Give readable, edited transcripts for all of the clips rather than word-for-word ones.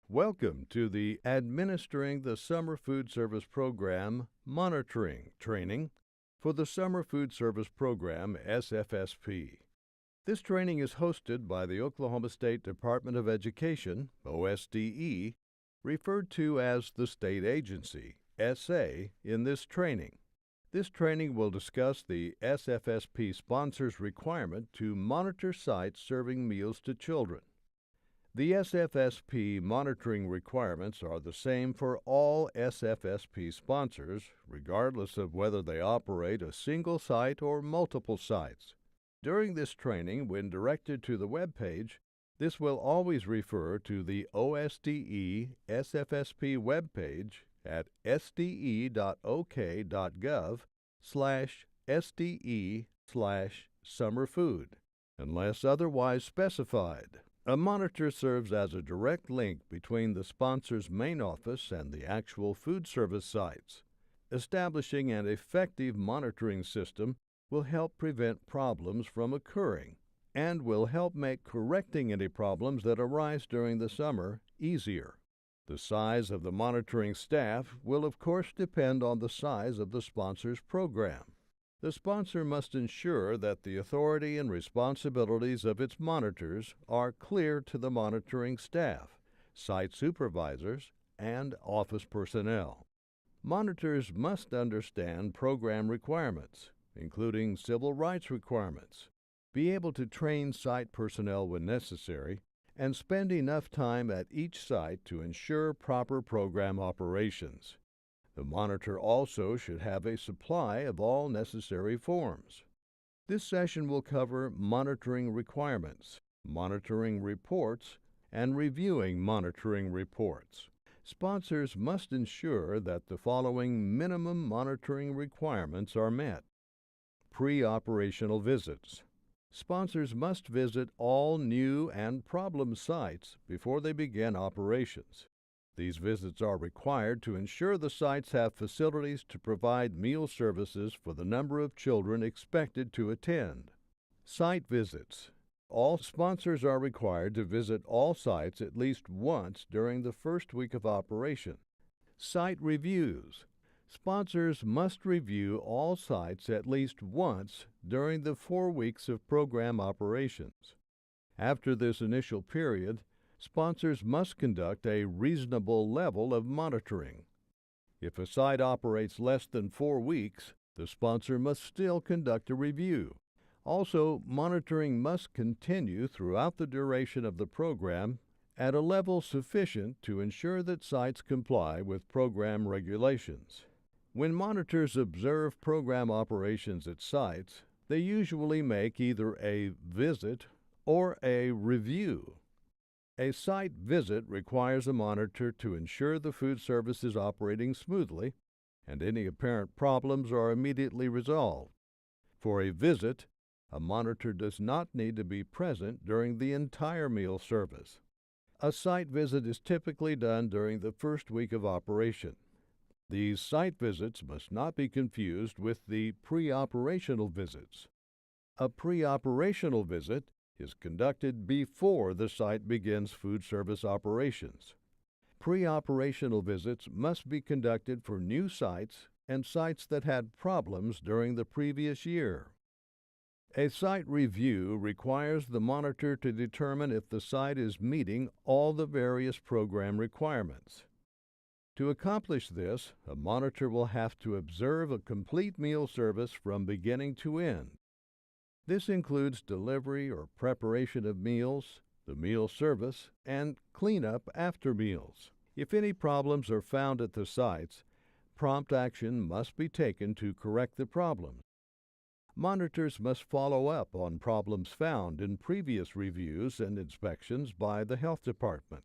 Welcome to the Administering the Summer Food Service Program Monitoring Training for the Summer Food Service Program, SFSP. This training is hosted by the Oklahoma State Department of Education, OSDE, referred to as the state agency, SA, in this training. This training will discuss the SFSP sponsor's requirement to monitor sites serving meals to children. The SFSP monitoring requirements are the same for all SFSP sponsors, regardless of whether they operate a single site or multiple sites. During this training, when directed to the web page, this will always refer to the OSDE SFSP web page at sde.ok.gov/SDE/summerfood, unless otherwise specified. A monitor serves as a direct link between the sponsor's main office and the actual food service sites. Establishing an effective monitoring system will help prevent problems from occurring and will help make correcting any problems that arise during the summer easier. The size of the monitoring staff will of course depend on the size of the sponsor's program. The sponsor must ensure that the authority and responsibilities of its monitors are clear to the monitoring staff, site supervisors, and office personnel. Monitors must understand program requirements, including civil rights requirements, be able to train site personnel when necessary, and spend enough time at each site to ensure proper program operations. The monitor also should have a supply of all necessary forms. This session will cover monitoring requirements, monitoring reports, and reviewing monitoring reports. Sponsors must ensure that the following minimum monitoring requirements are met. Pre-operational visits. Sponsors must visit all new and problem sites before they begin operations. These visits are required to ensure the sites have facilities to provide meal services for the number of children expected to attend. Site visits. All sponsors are required to visit all sites at least once during the first week of operation. Site reviews. Sponsors must review all sites at least once during the 4 weeks of program operations. After this initial period, sponsors must conduct a reasonable level of monitoring. If a site operates less than 4 weeks, the sponsor must still conduct a review. Also, monitoring must continue throughout the duration of the program at a level sufficient to ensure that sites comply with program regulations. When monitors observe program operations at sites, they usually make either a visit or a review. A site visit requires a monitor to ensure the food service is operating smoothly and any apparent problems are immediately resolved. For a visit, a monitor does not need to be present during the entire meal service. A site visit is typically done during the first week of operation. These site visits must not be confused with the pre-operational visits. A pre-operational visit is conducted before the site begins food service operations. Pre-operational visits must be conducted for new sites and sites that had problems during the previous year. A site review requires the monitor to determine if the site is meeting all the various program requirements. To accomplish this, a monitor will have to observe a complete meal service from beginning to end. This includes delivery or preparation of meals, the meal service, and cleanup after meals. If any problems are found at the sites, prompt action must be taken to correct the problems. Monitors must follow up on problems found in previous reviews and inspections by the health department.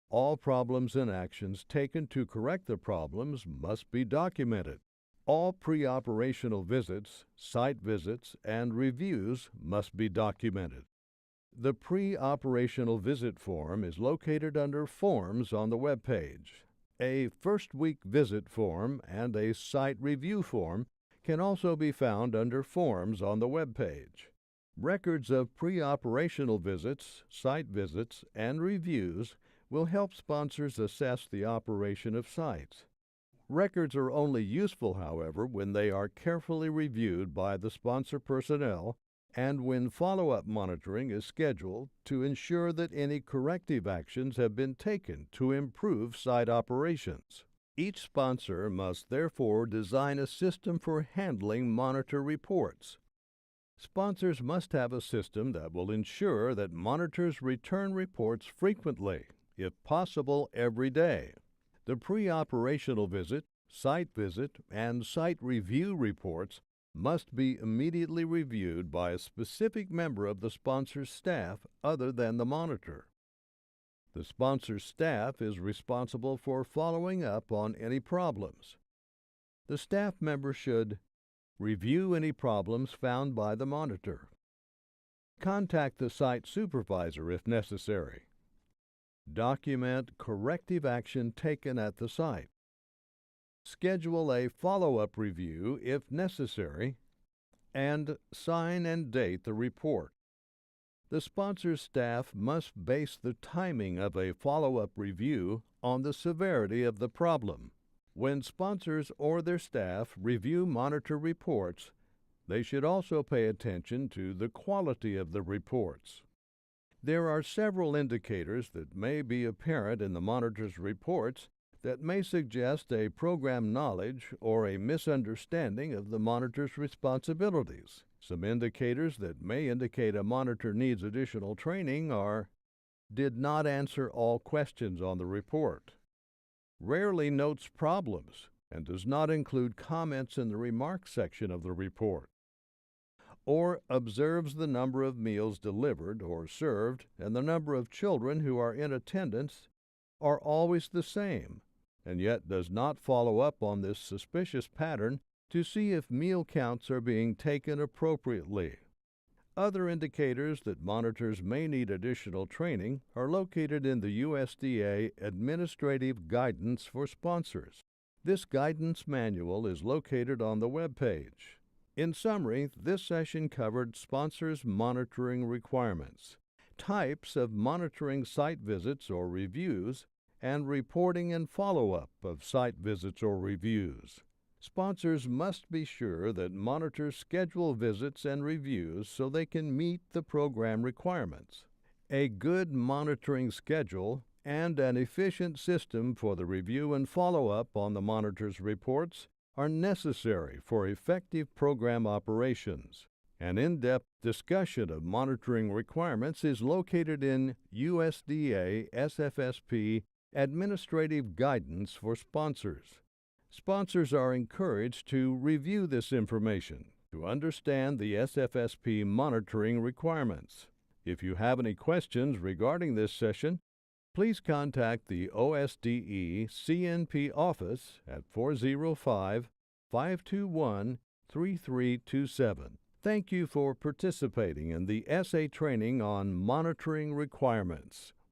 All problems and actions taken to correct the problems must be documented. All pre-operational visits, site visits, and reviews must be documented. The pre-operational visit form is located under Forms on the web page. A first-week visit form and a site review form can also be found under Forms on the web page. Records of pre-operational visits, site visits, and reviews will help sponsors assess the operation of sites. Records are only useful, however, when they are carefully reviewed by the sponsor personnel and when follow-up monitoring is scheduled to ensure that any corrective actions have been taken to improve site operations. Each sponsor must therefore design a system for handling monitor reports. Sponsors must have a system that will ensure that monitors return reports frequently, if possible every day. The pre-operational visit, site visit, and site review reports must be immediately reviewed by a specific member of the sponsor's staff other than the monitor. The sponsor's staff is responsible for following up on any problems. The staff member should review any problems found by the monitor, contact the site supervisor if necessary, document corrective action taken at the site, schedule a follow-up review if necessary, and sign and date the report. The sponsor's staff must base the timing of a follow-up review on the severity of the problem. When sponsors or their staff review monitor reports, they should also pay attention to the quality of the reports. There are several indicators that may be apparent in the monitor's reports that may suggest a program knowledge or a misunderstanding of the monitor's responsibilities. Some indicators that may indicate a monitor needs additional training are: did not answer all questions on the report, rarely notes problems, and does not include comments in the remarks section of the report, or observes the number of meals delivered or served and the number of children who are in attendance are always the same, and yet does not follow up on this suspicious pattern to see if meal counts are being taken appropriately. Other indicators that monitors may need additional training are located in the USDA Administrative Guidance for Sponsors. This guidance manual is located on the web page. In summary, this session covered sponsors' monitoring requirements, types of monitoring site visits or reviews, and reporting and follow-up of site visits or reviews. Sponsors must be sure that monitors schedule visits and reviews so they can meet the program requirements. A good monitoring schedule and an efficient system for the review and follow-up on the monitor's reports are necessary for effective program operations. An in-depth discussion of monitoring requirements is located in USDA SFSP Administrative Guidance for Sponsors. Sponsors are encouraged to review this information to understand the SFSP monitoring requirements. If you have any questions regarding this session, please contact the OSDE CNP office at 405-521-3327. Thank you for participating in the essay training on monitoring requirements.